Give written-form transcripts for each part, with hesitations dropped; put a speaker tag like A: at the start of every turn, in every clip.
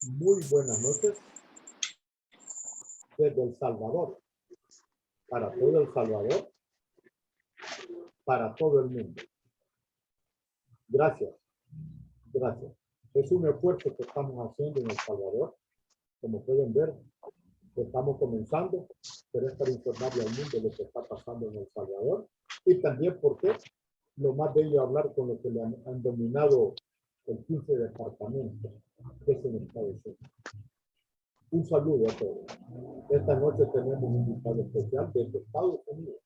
A: Muy buenas noches desde El Salvador, para todo El Salvador, para todo el mundo. Gracias, gracias. Es un esfuerzo que estamos haciendo en El Salvador. Como pueden ver, estamos comenzando, pero es para informarle al mundo de lo que está pasando en El Salvador y también porque lo más bello hablar con lo que le han dominado el 15 departamento, que es en Estados Unidos. Un saludo a todos. Esta noche tenemos un invitado especial desde Estados Unidos,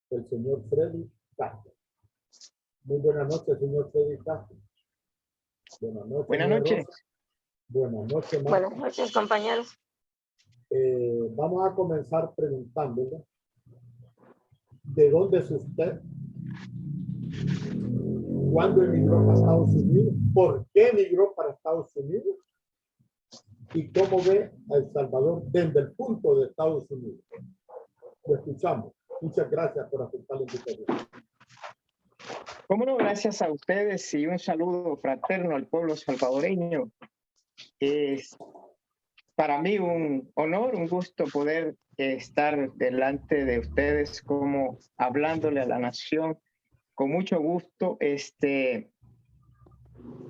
A: el señor Freddy Castro. Muy buenas noches, señor Freddy Castro. Buenas noches.
B: Buenas noches.
A: Rosa. Buenas noches, Marta.
C: Buenas noches, compañeros.
A: Vamos a comenzar preguntándole ¿de dónde es usted? ¿Cuándo emigró para Estados Unidos? ¿Por qué emigró para Estados Unidos? ¿Y cómo ve a El Salvador desde el punto de Estados Unidos? Lo escuchamos. Muchas gracias por aceptar la invitación.
B: Cómo no, gracias a ustedes y un saludo fraterno al pueblo salvadoreño. Es para mí un honor, un gusto poder estar delante de ustedes como hablándole a la nación con mucho gusto.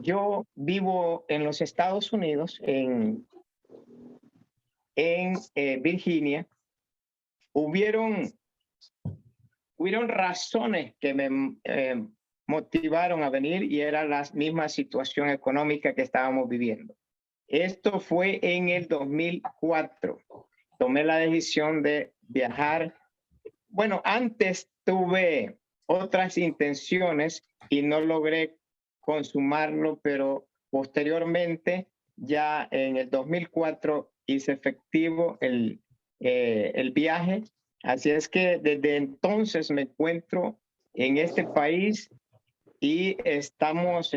B: Yo vivo en los Estados Unidos, en Virginia. Hubieron razones que me motivaron a venir y era la misma situación económica que estábamos viviendo. Esto fue en el 2004. Tomé la decisión de viajar. Bueno, antes tuve otras intenciones y no logré consumarlo, pero posteriormente, ya en el 2004, hice efectivo el viaje. Así es que desde entonces me encuentro en este país y estamos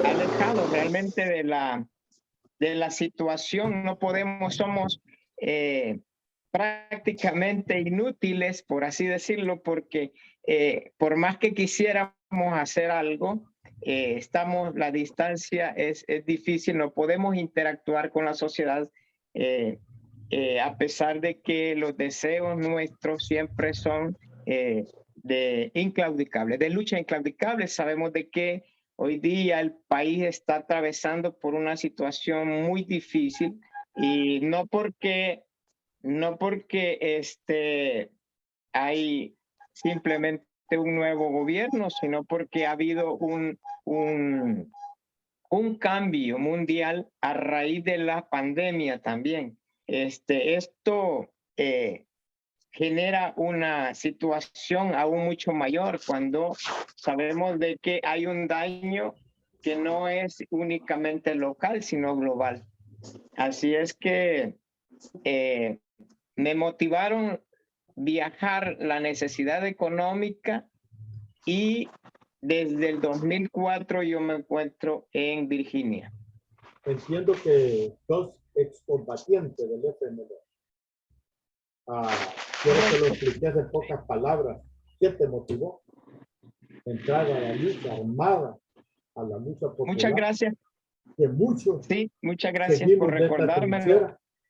B: alejados realmente de la situación. No podemos, somos prácticamente inútiles, por así decirlo, porque por más que quisiéramos hacer algo, la distancia es difícil, no podemos interactuar con la sociedad a pesar de que los deseos nuestros siempre son de lucha inclaudicable. Sabemos de que hoy día el país está atravesando por una situación muy difícil y no porque hay simplemente un nuevo gobierno, sino porque ha habido un cambio mundial a raíz de la pandemia también. Esto genera una situación aún mucho mayor cuando sabemos de que hay un daño que no es únicamente local, sino global. Así es que me motivaron viajar la necesidad económica y desde el 2004 yo me encuentro en Virginia.
A: Entiendo que sos excombatiente del FMLN. Quiero que lo expliques en pocas palabras. ¿Qué te motivó? Entrar a la lucha armada, a la lucha popular.
B: Muchas gracias.
A: Que muchos.
B: Sí, muchas gracias por recordarme.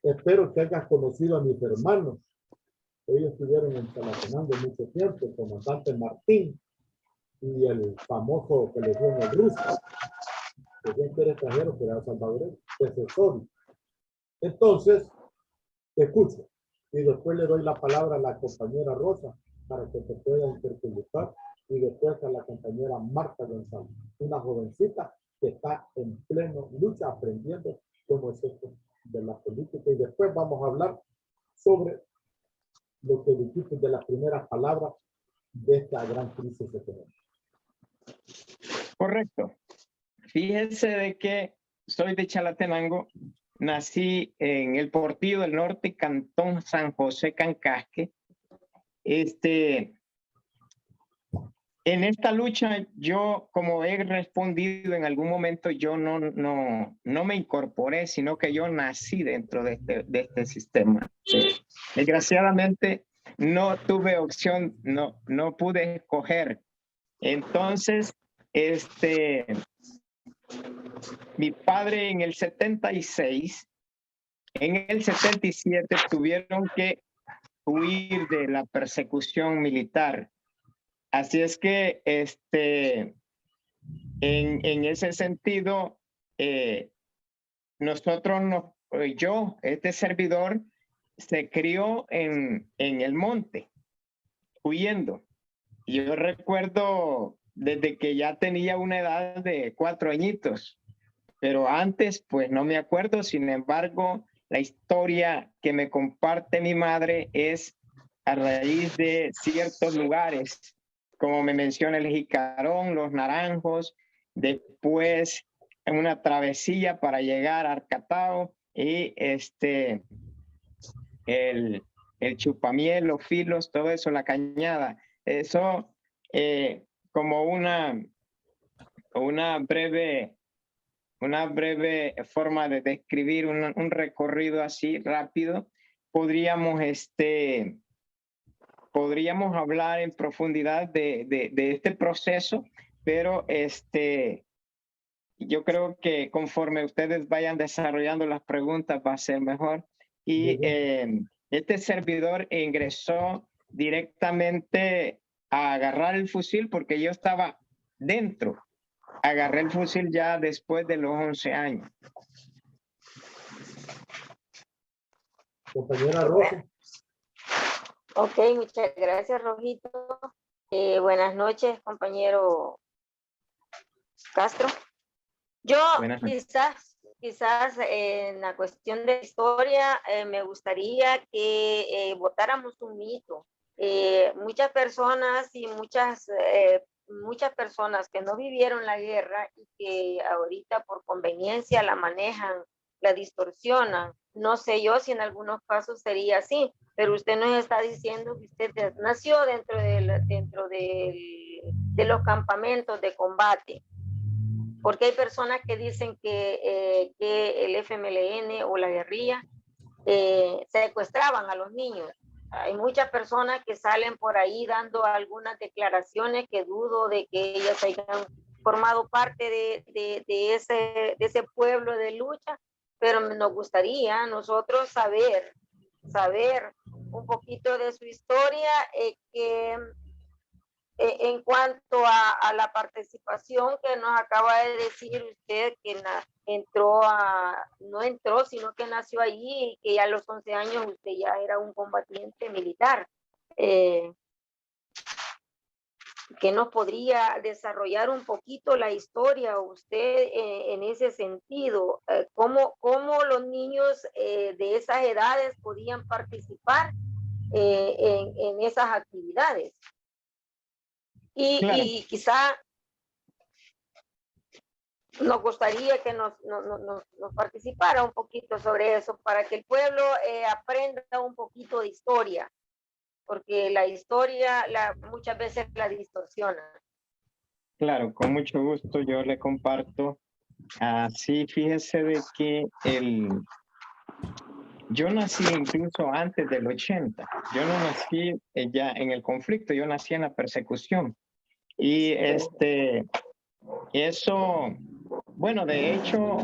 A: Espero que hayas conocido a mis hermanos. Ellos estuvieron entrelazando mucho tiempo, el comandante Martín y el famoso que le dio en el ruso, que siempre era extranjero, que era salvadoreño, Tesesori. Entonces, te escucho y después le doy la palabra a la compañera Rosa para que te pueda interpretar y después a la compañera Marta González, una jovencita que está en pleno lucha aprendiendo cómo es esto de la política y después vamos a hablar sobre lo que dijiste de las primeras palabras de esta gran crisis económica.
B: Correcto. Fíjense de que soy de Chalatenango, nací en el Portillo del Norte, Cantón San José, Cancasque. En esta lucha, yo, como he respondido en algún momento, yo no me incorporé, sino que yo nací dentro de este sistema. Desgraciadamente, no tuve opción, no pude escoger. Entonces, Mi padre en el 76, en el 77 tuvieron que huir de la persecución militar. Así es que en ese sentido, yo, este servidor, se crió en el monte, huyendo. Yo recuerdo desde que ya tenía una edad de 4 añitos, pero antes pues no me acuerdo. Sin embargo, la historia que me comparte mi madre es a raíz de ciertos lugares, como me menciona el Jicarón, los Naranjos, después en una travesía para llegar a Arcatao y el Chupamiel, los Filos, todo eso, la Cañada. Eso como una breve forma de describir un recorrido así rápido. Podríamos hablar en profundidad de este proceso, pero yo creo que conforme ustedes vayan desarrollando las preguntas va a ser mejor. Y este servidor ingresó directamente a agarrar el fusil porque yo estaba dentro. Agarré el fusil ya después de los 11 años.
A: Compañera Rosa.
C: Ok, muchas gracias, Rojito. Buenas noches, compañero Castro. Yo quizás en la cuestión de historia me gustaría que votáramos un mito. Muchas personas y muchas personas que no vivieron la guerra y que ahorita por conveniencia la manejan, la distorsionan. No sé yo si en algunos casos sería así, pero usted nos está diciendo que usted nació dentro de los campamentos de combate. Porque hay personas que dicen que el FMLN o la guerrilla secuestraban a los niños. Hay muchas personas que salen por ahí dando algunas declaraciones que dudo de que ellas hayan formado parte de ese pueblo de lucha, pero nos gustaría a nosotros saber un poquito de su historia, en cuanto a la participación que nos acaba de decir usted, que no entró, sino que nació allí y que ya a los 11 años usted ya era un combatiente militar. ¿Que nos podría desarrollar un poquito la historia usted en ese sentido? ¿Cómo los niños de esas edades podían participar en esas actividades?
B: Claro.
C: Y quizá nos gustaría que nos participara un poquito sobre eso para que el pueblo aprenda un poquito de historia, porque la historia muchas veces la distorsiona.
B: Claro, con mucho gusto yo le comparto. Sí, fíjese de que yo nací incluso antes del 80. Yo no nací ya en el conflicto, yo nací en la persecución. Y eso, bueno, de hecho,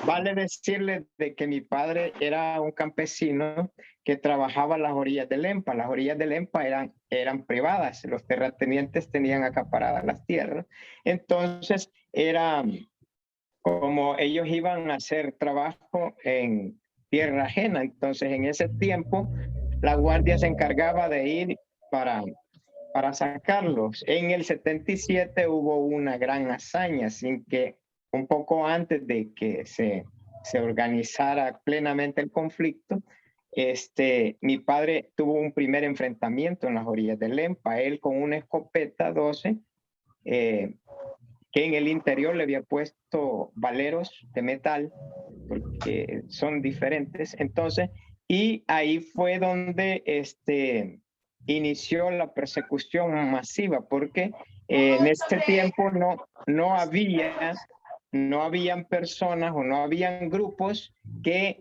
B: vale decirle de que mi padre era un campesino que trabajaba a las orillas del Lempa. Las orillas del Lempa eran privadas, los terratenientes tenían acaparadas las tierras. Entonces, era como ellos iban a hacer trabajo en tierra ajena. Entonces, en ese tiempo, la guardia se encargaba de ir para sacarlos. En el 77 hubo una gran hazaña, sin que un poco antes de que se organizara plenamente el conflicto, mi padre tuvo un primer enfrentamiento en las orillas del Lempa, él con una escopeta 12, que en el interior le había puesto valeros de metal, porque son diferentes. Entonces, y ahí fue donde inició la persecución masiva, porque en ese tiempo no habían personas o no habían grupos que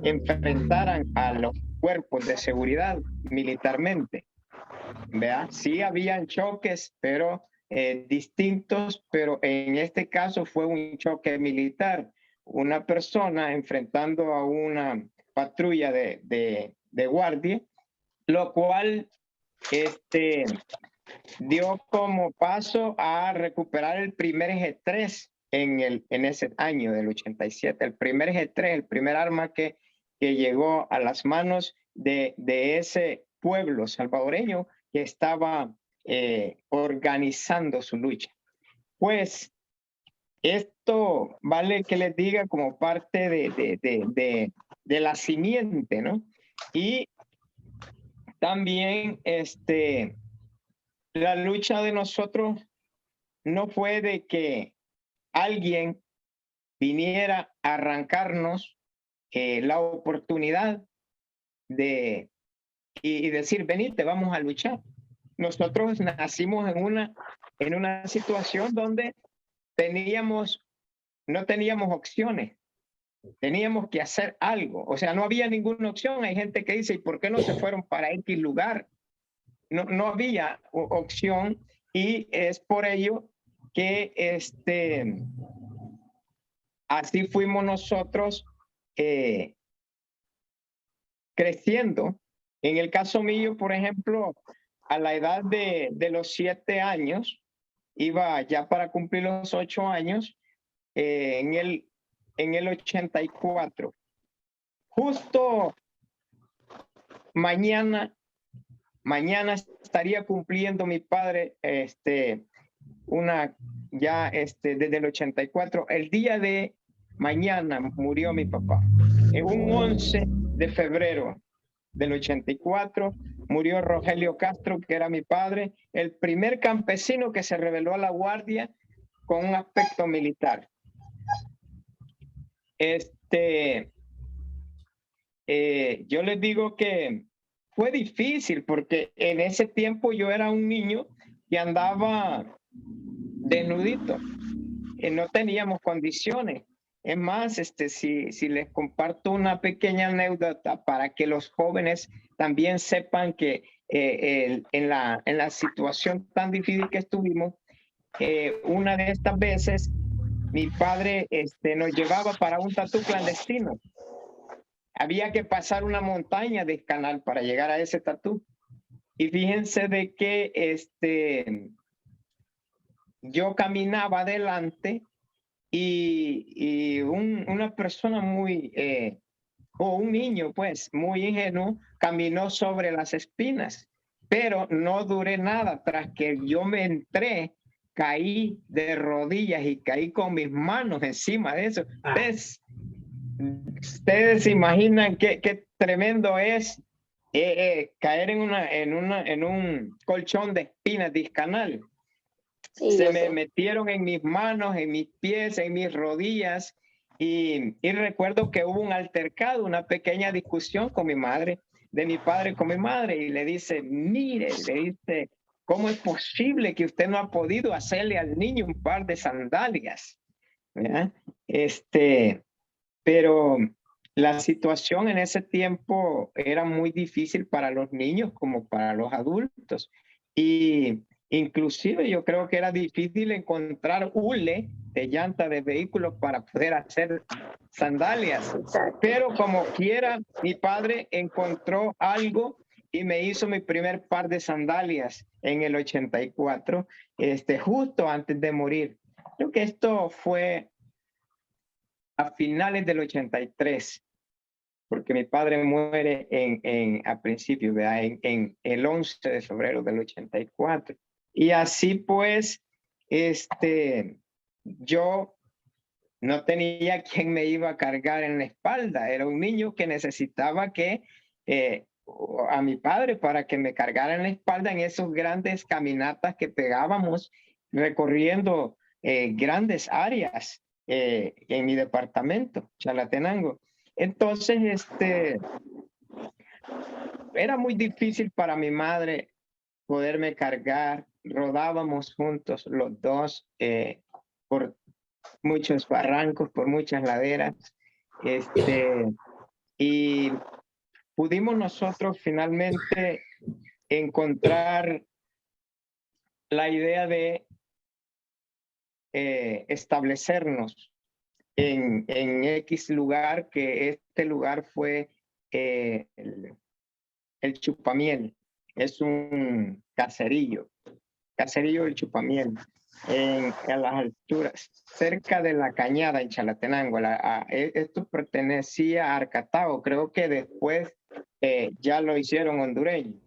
B: enfrentaran a los cuerpos de seguridad militarmente. ¿Vea? Sí habían choques, pero distintos, pero en este caso fue un choque militar. Una persona enfrentando a una patrulla de guardia, lo cual dio como paso a recuperar el primer G3 en ese año del 87. El primer G3, el primer arma que llegó a las manos de ese pueblo salvadoreño que estaba organizando su lucha. Pues esto vale que les diga como parte de la simiente, ¿no? Y también la lucha de nosotros no fue de que alguien viniera a arrancarnos la oportunidad y decir, venite, vamos a luchar. Nosotros nacimos en una situación donde no teníamos opciones. Teníamos que hacer algo. O sea, no había ninguna opción. Hay gente que dice, ¿y por qué no se fueron para X lugar? No había opción, y es por ello que así fuimos nosotros creciendo. En el caso mío, por ejemplo, a la edad de los 7 años, iba ya para cumplir los 8 años, en el 84. Justo mañana estaría cumpliendo mi padre desde el 84. El día de mañana murió mi papá. En un 11 de febrero del 84 murió Rogelio Castro, que era mi padre, el primer campesino que se rebeló a la guardia con un aspecto militar. Yo les digo que fue difícil porque en ese tiempo yo era un niño que andaba desnudito, no teníamos condiciones. Es más, si les comparto una pequeña anécdota para que los jóvenes también sepan que en la situación tan difícil que estuvimos, una de estas veces mi padre nos llevaba para un tatú clandestino. Había que pasar una montaña de canal para llegar a ese tatú. Y fíjense de que yo caminaba adelante y una persona o un niño pues muy ingenuo caminó sobre las espinas, pero no duré nada. Tras que yo me entré, caí de rodillas y caí con mis manos encima de eso. Ustedes se imaginan qué tremendo es caer en un colchón de espinas discanal. Sí, se me metieron en mis manos, en mis pies, en mis rodillas, y recuerdo que hubo un altercado, una pequeña discusión con mi madre, de mi padre con mi madre, y le dice, mire, le dice, ¿cómo es posible que usted no ha podido hacerle al niño un par de sandalias? ¿Verdad? Pero la situación en ese tiempo era muy difícil para los niños como para los adultos. Y inclusive yo creo que era difícil encontrar hule de llanta de vehículos para poder hacer sandalias. Pero como quiera, mi padre encontró algo y me hizo mi primer par de sandalias en el 84, justo antes de morir. Creo que esto fue a finales del 83, porque mi padre muere a principios, ¿verdad? En el 11 de febrero del 84. Y así pues, yo no tenía quien me iba a cargar en la espalda. Era un niño que necesitaba a mi padre para que me cargara en la espalda en esos grandes caminatas que pegábamos recorriendo grandes áreas en mi departamento, Chalatenango. Entonces, era muy difícil para mi madre poderme cargar. Rodábamos juntos los dos por muchos barrancos, por muchas laderas. Y pudimos nosotros finalmente encontrar la idea de establecernos en X lugar, que este lugar fue el Chupamiel. Es un caserillo del Chupamiel, en las alturas, cerca de la Cañada, en Chalatenango. Esto pertenecía a Arcatao, creo que después ya lo hicieron hondureño.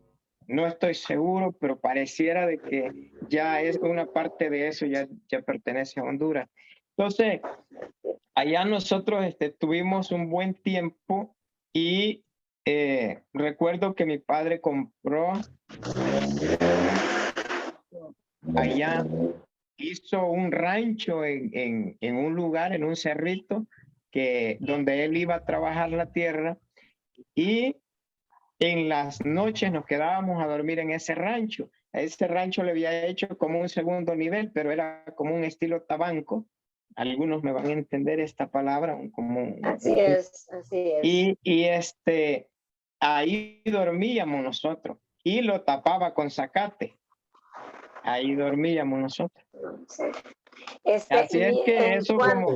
B: No estoy seguro, pero pareciera de que ya es una parte de eso, ya pertenece a Honduras. Entonces, allá nosotros tuvimos un buen tiempo y recuerdo que mi padre compró allá, hizo un rancho en un lugar, en un cerrito, donde él iba a trabajar la tierra, y en las noches nos quedábamos a dormir en ese rancho. A ese rancho le había hecho como un segundo nivel, pero era como un estilo tabanco. Algunos me van a entender esta palabra.
C: Así es.
B: Y ahí dormíamos nosotros, y lo tapaba con zacate. Ahí dormíamos nosotros.
C: Sí.
B: Así es que eso como...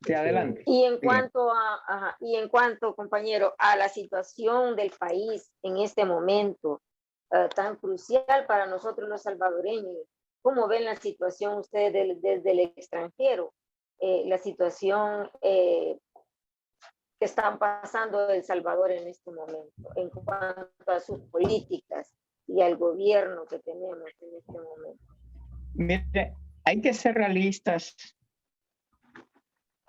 B: Sí, adelante.
C: Y en cuanto, compañero, a la situación del país en este momento tan crucial para nosotros los salvadoreños, ¿cómo ven la situación ustedes desde el extranjero? La situación que están pasando El Salvador en este momento, en cuanto a sus políticas y al gobierno que tenemos en este momento.
B: Mire, hay que ser realistas.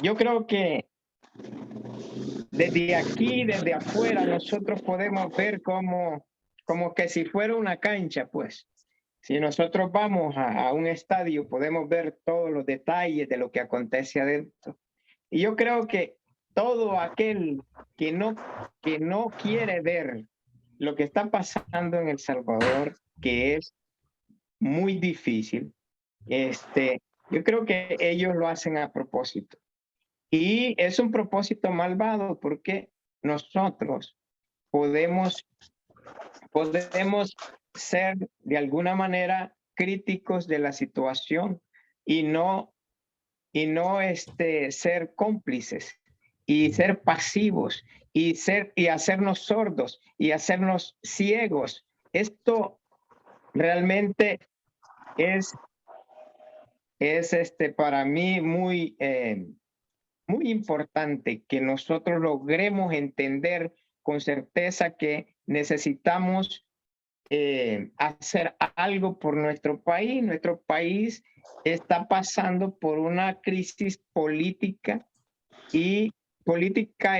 B: Yo creo que desde aquí, desde afuera, nosotros podemos ver como que si fuera una cancha, pues. Si nosotros vamos a un estadio, podemos ver todos los detalles de lo que acontece adentro. Y yo creo que todo aquel que no quiere ver lo que está pasando en El Salvador, que es muy difícil, yo creo que ellos lo hacen a propósito. Y es un propósito malvado, porque nosotros podemos ser de alguna manera críticos de la situación y no ser cómplices y ser pasivos y hacernos sordos y hacernos ciegos. Esto realmente es para mí muy importante que nosotros logremos entender con certeza que necesitamos hacer algo por nuestro país. Nuestro país está pasando por una crisis política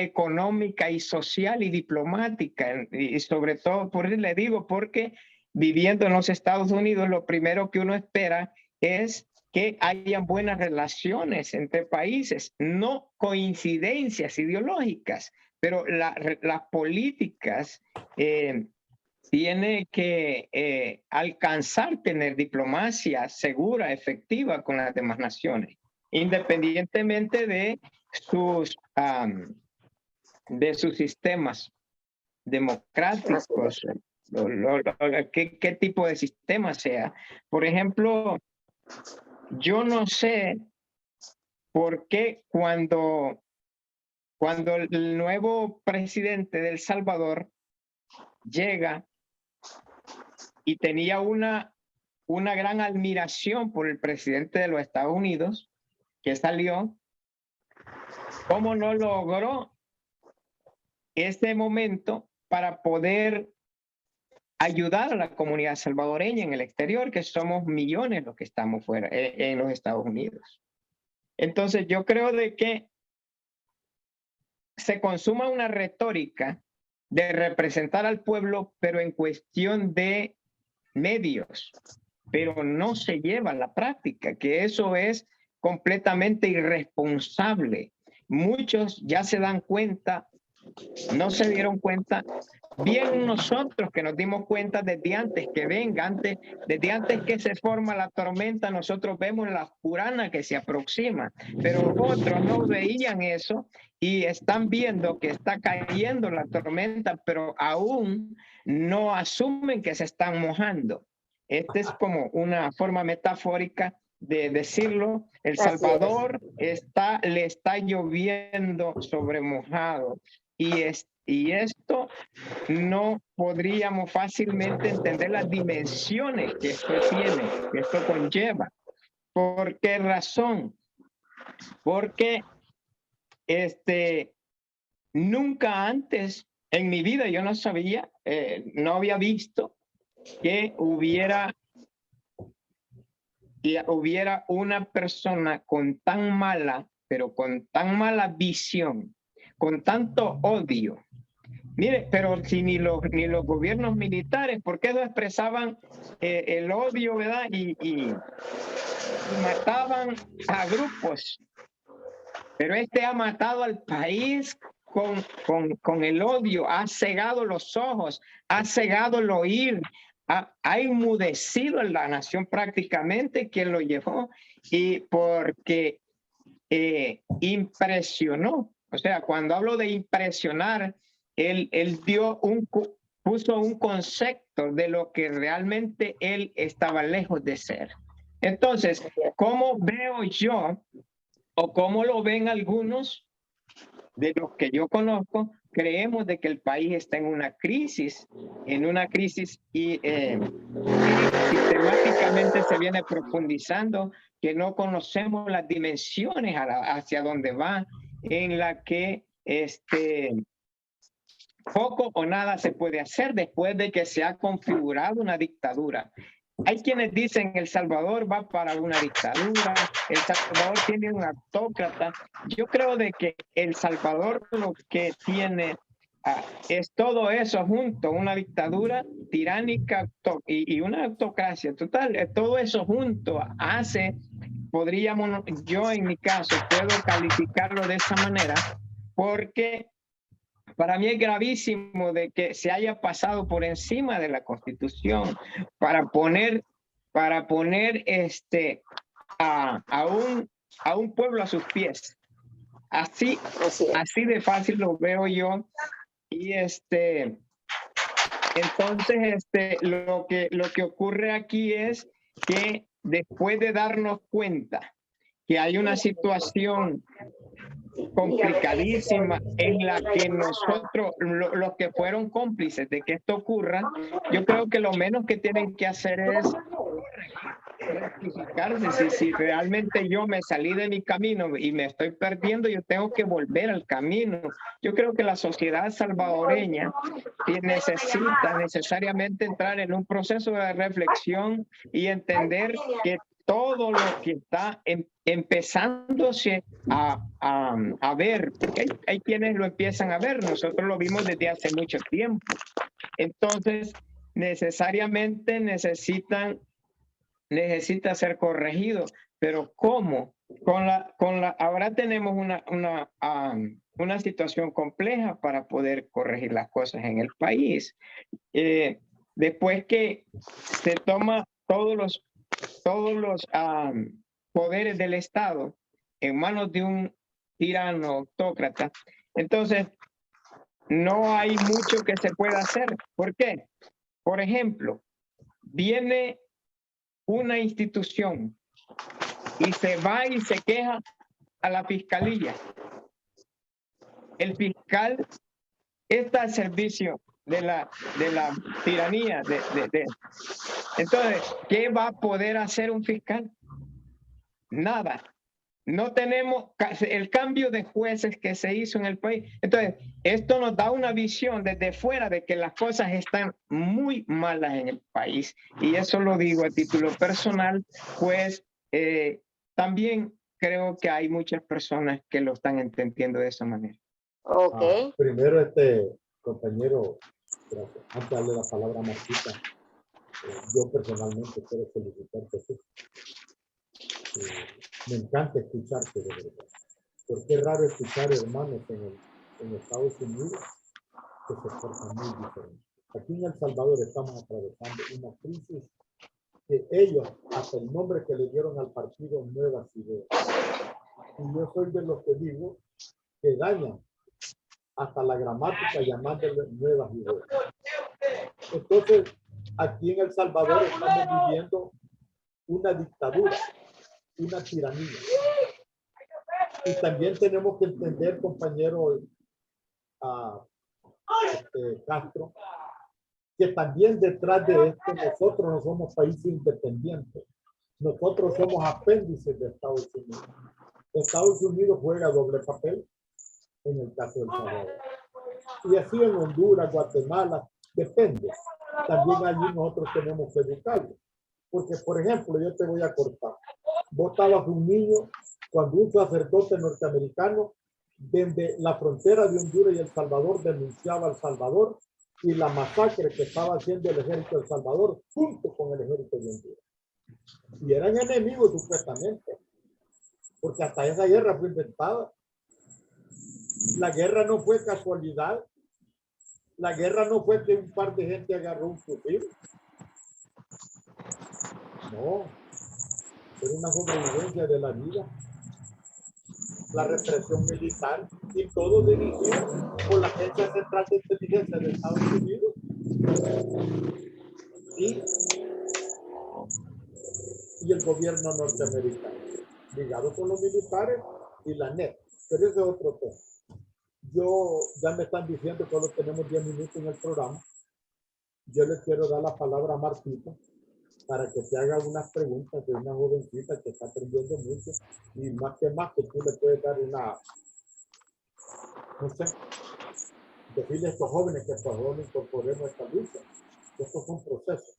B: económica y social y diplomática, y sobre todo, le digo, porque viviendo en los Estados Unidos, lo primero que uno espera es que hayan buenas relaciones entre países, no coincidencias ideológicas, pero las políticas tiene que alcanzar tener diplomacia segura, efectiva con las demás naciones, independientemente de sus sistemas democráticos, qué tipo de sistema sea. Por ejemplo, yo no sé por qué cuando el nuevo presidente de El Salvador llega y tenía una gran admiración por el presidente de los Estados Unidos que salió, ¿cómo no logró ese momento para poder ayudar a la comunidad salvadoreña en el exterior, que somos millones los que estamos fuera, en los Estados Unidos? Entonces yo creo de que se consuma una retórica de representar al pueblo, pero en cuestión de medios, pero no se lleva a la práctica, que eso es completamente irresponsable. Muchos ya se dan cuenta, no se dieron cuenta, bien nosotros que nos dimos cuenta desde antes que venga, desde antes que se forma la tormenta, nosotros vemos la oscurana que se aproxima, pero otros no veían eso y están viendo que está cayendo la tormenta, pero aún no asumen que se están mojando. Esta es como una forma metafórica de decirlo, El Salvador le está lloviendo sobre mojado. Y esto no podríamos fácilmente entender las dimensiones que esto tiene, que esto conlleva. ¿Por qué razón? Porque nunca antes en mi vida yo no sabía, no había visto que hubiera una persona con tan mala, pero con tan mala visión, con tanto odio. Mire, pero si ni los gobiernos militares, ¿por qué no expresaban el odio, verdad? Y mataban a grupos. Pero ha matado al país con el odio, ha cegado los ojos, ha cegado el oír, ha enmudecido a la nación prácticamente, quien lo llevó, y porque impresionó. O sea, cuando hablo de impresionar, él puso un concepto de lo que realmente él estaba lejos de ser. Entonces, ¿cómo veo yo o cómo lo ven algunos de los que yo conozco? Creemos de que el país está en una crisis y sistemáticamente se viene profundizando, que no conocemos las dimensiones hacia dónde va, en la que poco o nada se puede hacer después de que se ha configurado una dictadura. Hay quienes dicen El Salvador va para una dictadura, El Salvador tiene un autócrata. Yo creo de que El Salvador lo que tiene es todo eso junto, una dictadura tiránica y una autocracia total. Todo eso junto yo en mi caso puedo calificarlo de esa manera, porque para mí es gravísimo de que se haya pasado por encima de la Constitución para poner a un pueblo a sus pies. Así de fácil lo veo yo. Y entonces lo que ocurre aquí es que después de darnos cuenta que hay una situación complicadísima en la que nosotros, los que fueron cómplices de que esto ocurra, yo creo que lo menos que tienen que hacer es rectificarse. Si realmente yo me salí de mi camino y me estoy perdiendo, yo tengo que volver al camino. Yo creo que la sociedad salvadoreña necesita necesariamente entrar en un proceso de reflexión y entender que todo lo que está empezándose a ver, porque hay quienes lo empiezan a ver, nosotros lo vimos desde hace mucho tiempo. Entonces, necesariamente necesita ser corregido, pero ¿cómo? Ahora tenemos una situación compleja para poder corregir las cosas en el país. Después que se toma todos los poderes del Estado en manos de un tirano autócrata, entonces no hay mucho que se pueda hacer. ¿Por qué? Por ejemplo, viene una institución y se va y se queja a la fiscalía. El fiscal está al servicio de la tiranía. Entonces, ¿qué va a poder hacer un fiscal? Nada. No tenemos el cambio de jueces que se hizo en el país. Entonces, esto nos da una visión desde fuera de que las cosas están muy malas en el país. Y eso lo digo a título personal, pues también creo que hay muchas personas que lo están entendiendo de esa manera.
C: Ok.
A: Primero, compañero, gracias. Antes de darle la palabra a Marquita, yo personalmente quiero felicitarte. Me encanta escucharte, de verdad. Porque es raro escuchar hermanos en Estados Unidos que se esfuerzan muy diferente. Aquí en El Salvador estamos atravesando una crisis que ellos, hasta el nombre que le dieron al partido, Nuevas Ideas. Y yo soy de los que digo que dañan hasta la gramática llamándole Nuevas Ideas. Entonces, aquí en El Salvador estamos viviendo una dictadura. una tiranía. Y también tenemos que entender, compañero Castro, que también detrás de esto nosotros no somos países independientes. Nosotros somos apéndices de Estados Unidos. Estados Unidos juega doble papel en el caso del Salvador. Y así en Honduras, Guatemala, depende. También allí nosotros tenemos que educarlo. Porque, por ejemplo, yo te voy a cortar. Vos estabas un niño cuando un sacerdote norteamericano desde la frontera de Honduras y El Salvador denunciaba a El Salvador y la masacre que estaba haciendo el ejército de El Salvador junto con el ejército de Honduras. Y eran enemigos supuestamente, porque hasta esa guerra fue inventada. La guerra no fue casualidad. La guerra no fue que un par de gente agarró un fusil. No, era una sobrevivencia de la vida. La represión militar y todo dirigido por la Agencia Central de Inteligencia de Estados Unidos y el gobierno norteamericano, ligado con los militares y la NET. Pero ese es otro tema. Ya me están diciendo que solo tenemos 10 minutos en el programa. Yo le quiero dar la palabra a Martita para que te haga unas preguntas de una jovencita que está aprendiendo mucho y más que tú le puedes dar una, no sé, decirle a estos jóvenes que por favor incorporemos esta lucha. Estos son procesos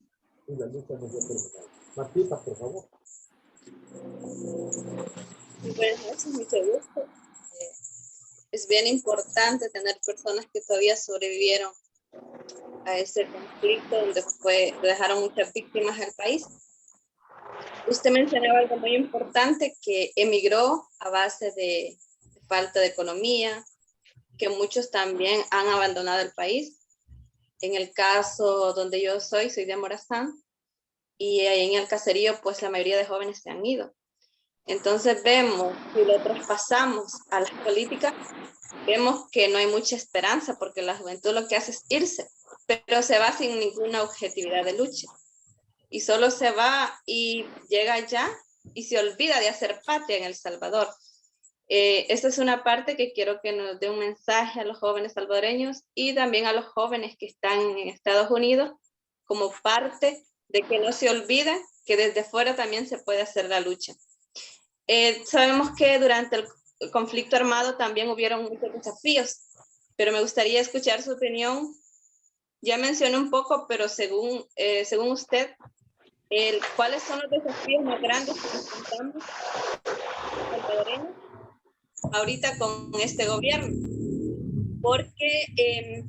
A: y la lucha no se termina. Martita, por favor.
D: Buenas noches, mucho gusto. Es bien importante tener personas que todavía sobrevivieron a ese conflicto donde dejaron muchas víctimas al país. Usted mencionaba algo muy importante, que emigró a base de falta de economía, que muchos también han abandonado el país. En el caso donde yo soy de Morazán, y ahí en el caserío, pues la mayoría de jóvenes se han ido. Entonces vemos, si lo traspasamos a las políticas, vemos que no hay mucha esperanza porque la juventud lo que hace es irse, pero se va sin ninguna objetividad de lucha. Y solo se va y llega allá y se olvida de hacer patria en El Salvador. Esta es una parte que quiero que nos dé un mensaje a los jóvenes salvadoreños y también a los jóvenes que están en Estados Unidos, como parte de que no se olviden que desde fuera también se puede hacer la lucha. Sabemos que durante el conflicto armado también hubieron muchos desafíos, pero me gustaría escuchar su opinión. Ya mencioné un poco, pero según usted, ¿cuáles son los desafíos más grandes que enfrentamos ahorita con este gobierno? Porque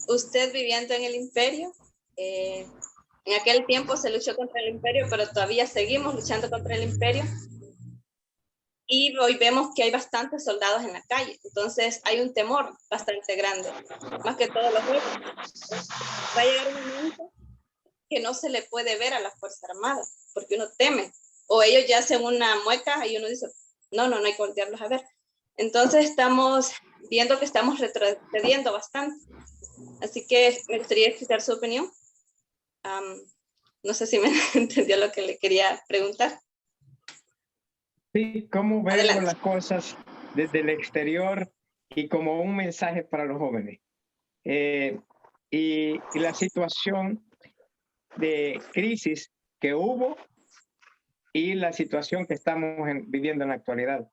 D: usted viviendo en el imperio, en aquel tiempo se luchó contra el imperio, pero todavía seguimos luchando contra el imperio. Y hoy vemos que hay bastantes soldados en la calle, entonces hay un temor bastante grande, más que todos los jóvenes. Va a llegar un momento que no se le puede ver a la Fuerza Armada, porque uno teme, o ellos ya hacen una mueca y uno dice, no hay que voltearlos a ver. Entonces estamos viendo que estamos retrocediendo bastante. Así que me gustaría escuchar su opinión. No sé si me entendió lo que le quería preguntar.
B: Sí, ¿cómo vemos las cosas desde el exterior y como un mensaje para los jóvenes? Y la situación de crisis que hubo y la situación que estamos viviendo en la actualidad.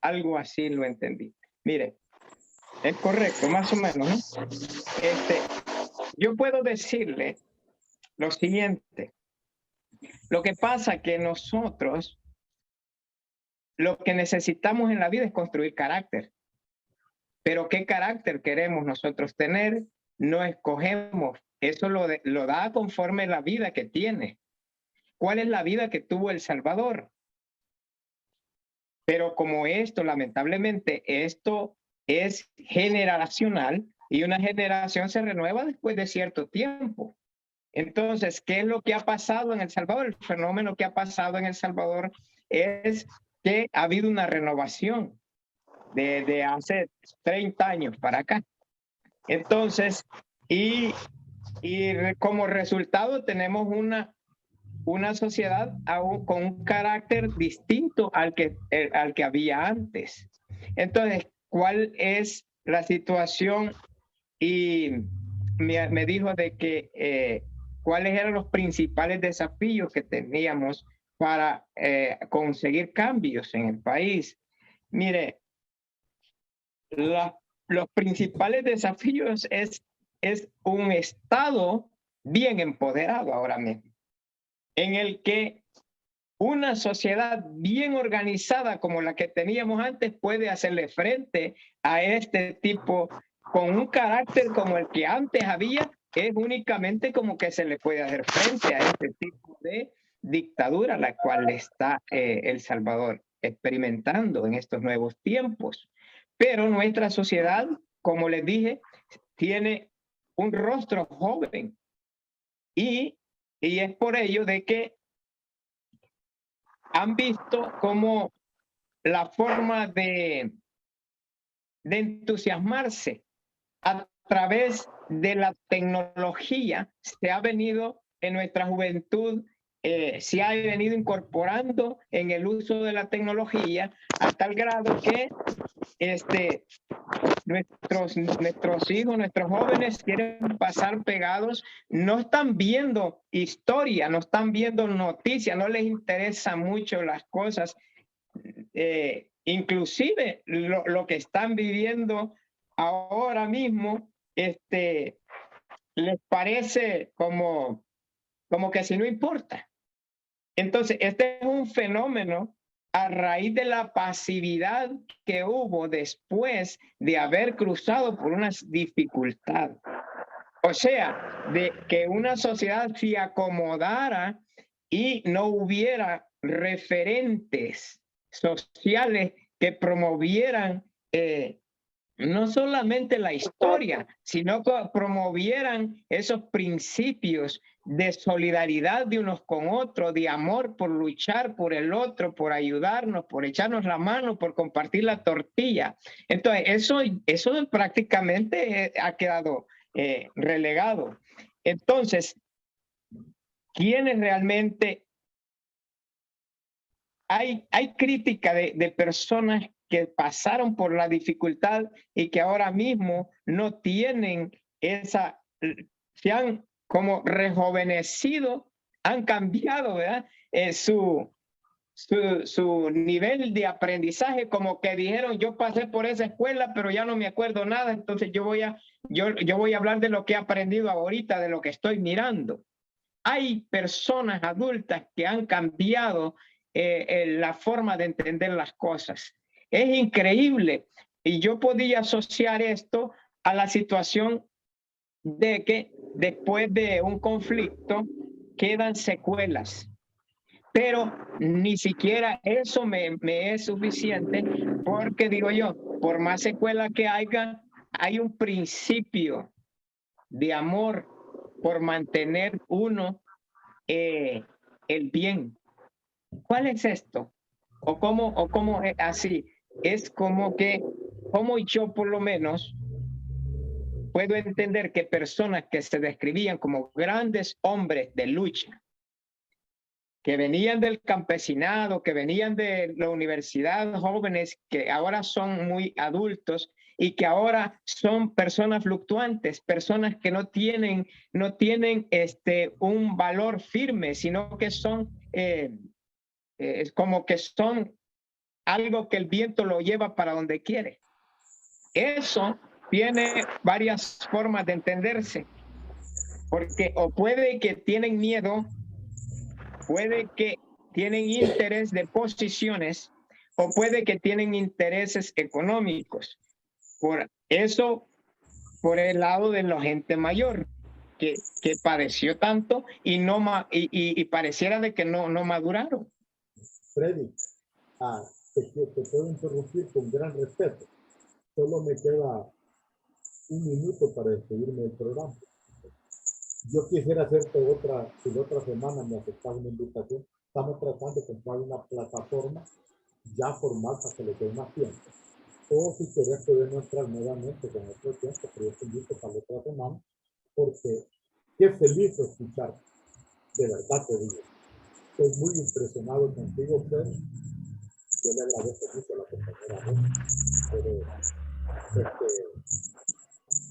B: Algo así lo entendí. Mire, es correcto, más o menos, ¿no? Yo puedo decirle lo siguiente. Lo que pasa que nosotros lo que necesitamos en la vida es construir carácter. Pero ¿qué carácter queremos nosotros tener? No escogemos. Eso lo da conforme la vida que tiene. ¿Cuál es la vida que tuvo El Salvador? Pero como esto, lamentablemente, esto es generacional y una generación se renueva después de cierto tiempo. Entonces, ¿qué es lo que ha pasado en El Salvador? El fenómeno que ha pasado en El Salvador es que ha habido una renovación de hace 30 años para acá. Entonces, y como resultado tenemos una sociedad aún con un carácter distinto al que había antes. Entonces, ¿cuál es la situación? Y me dijo de que cuáles eran los principales desafíos que teníamos para conseguir cambios en el país. Mire, los principales desafíos es un Estado bien empoderado ahora mismo, en el que una sociedad bien organizada como la que teníamos antes puede hacerle frente a este tipo con un carácter como el que antes había. Es únicamente como que se le puede hacer frente a este tipo de dictadura la cual está El Salvador experimentando en estos nuevos tiempos. Pero nuestra sociedad, como les dije, tiene un rostro joven y es por ello de que han visto cómo la forma de entusiasmarse a través de la tecnología se ha venido en nuestra juventud, se ha venido incorporando en el uso de la tecnología a tal grado que nuestros hijos, nuestros jóvenes quieren pasar pegados, no están viendo historia, no están viendo noticias, no les interesa mucho las cosas, inclusive lo que están viviendo ahora mismo, les parece como que si no importa. Entonces, este es un fenómeno a raíz de la pasividad que hubo después de haber cruzado por unas dificultades. O sea, de que una sociedad se acomodara y no hubiera referentes sociales que promovieran no solamente la historia, sino que promovieran esos principios de solidaridad de unos con otros, de amor por luchar por el otro, por ayudarnos, por echarnos la mano, por compartir la tortilla. Entonces, eso prácticamente ha quedado relegado. Entonces, ¿quiénes realmente? Hay crítica de personas que pasaron por la dificultad y que ahora mismo no tienen se han como rejuvenecido, han cambiado, ¿verdad? Su nivel de aprendizaje, como que dijeron, yo pasé por esa escuela, pero ya no me acuerdo nada, entonces yo voy a hablar de lo que he aprendido ahorita, de lo que estoy mirando. Hay personas adultas que han cambiado la forma de entender las cosas. Es increíble. Y yo podía asociar esto a la situación de que después de un conflicto quedan secuelas. Pero ni siquiera eso me es suficiente, porque digo yo, por más secuela que haya, hay un principio de amor por mantener uno el bien. ¿Cuál es esto? ¿O cómo es así? Es como yo por lo menos puedo entender que personas que se describían como grandes hombres de lucha, que venían del campesinado, que venían de la universidad, jóvenes que ahora son muy adultos y que ahora son personas fluctuantes, personas que no tienen un valor firme, sino que son es como que son algo que el viento lo lleva para donde quiere. Eso tiene varias formas de entenderse, porque o puede que tienen miedo, puede que tienen interés de posiciones, o puede que tienen intereses económicos. Por eso, por el lado de la gente mayor, que padeció tanto y pareciera de que no maduraron.
A: Freddy, te puedo interrumpir con gran respeto. Solo me queda un minuto para despedirme del programa. Yo quisiera hacerte si otra semana me aceptas una invitación. Estamos tratando de comprar una plataforma ya formal para que le dé más tiempo. O si quieres podemos entrar nuevamente con otro tiempo, pero yo te invito para la otra semana, porque qué feliz escuchar, de verdad te digo. Estoy muy impresionado contigo, Pedro. Yo le agradezco mucho a la compañera Rosa, pero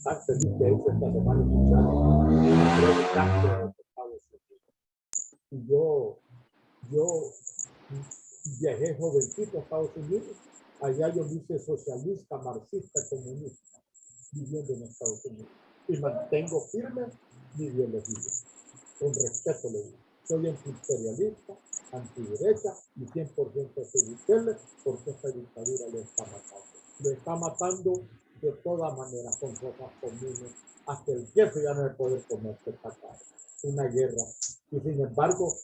A: tan feliz que hice esta semana y yo viajé jovencito a Estados Unidos. Allá yo me hice socialista, marxista, comunista, viviendo en Estados Unidos. Y mantengo firme mi ideología. Con respeto le digo. Soy antiimperialista, antiderecha y 100% anti-Bukele, porque esta dictadura lo está matando. Lo está matando de todas maneras, con cosas comunes, hasta el queso ya no va a poder comer esta cara. Una guerra. Y sin embargo,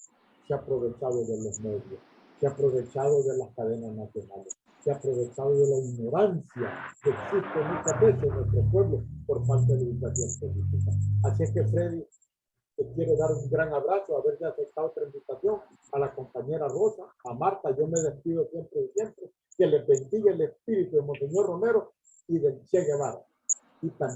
A: se ha aprovechado de los medios, se ha aprovechado de las cadenas nacionales, se ha aprovechado de la ignorancia que existe muchas veces en nuestro pueblo por falta de educación política. Así es que, Freddy, te quiero dar un gran abrazo, haberme aceptado otra invitación, a la compañera Rosa, a Marta. Yo me despido siempre y siempre. Que les bendiga el espíritu de Monseñor Romero y del Che Guevara. Y también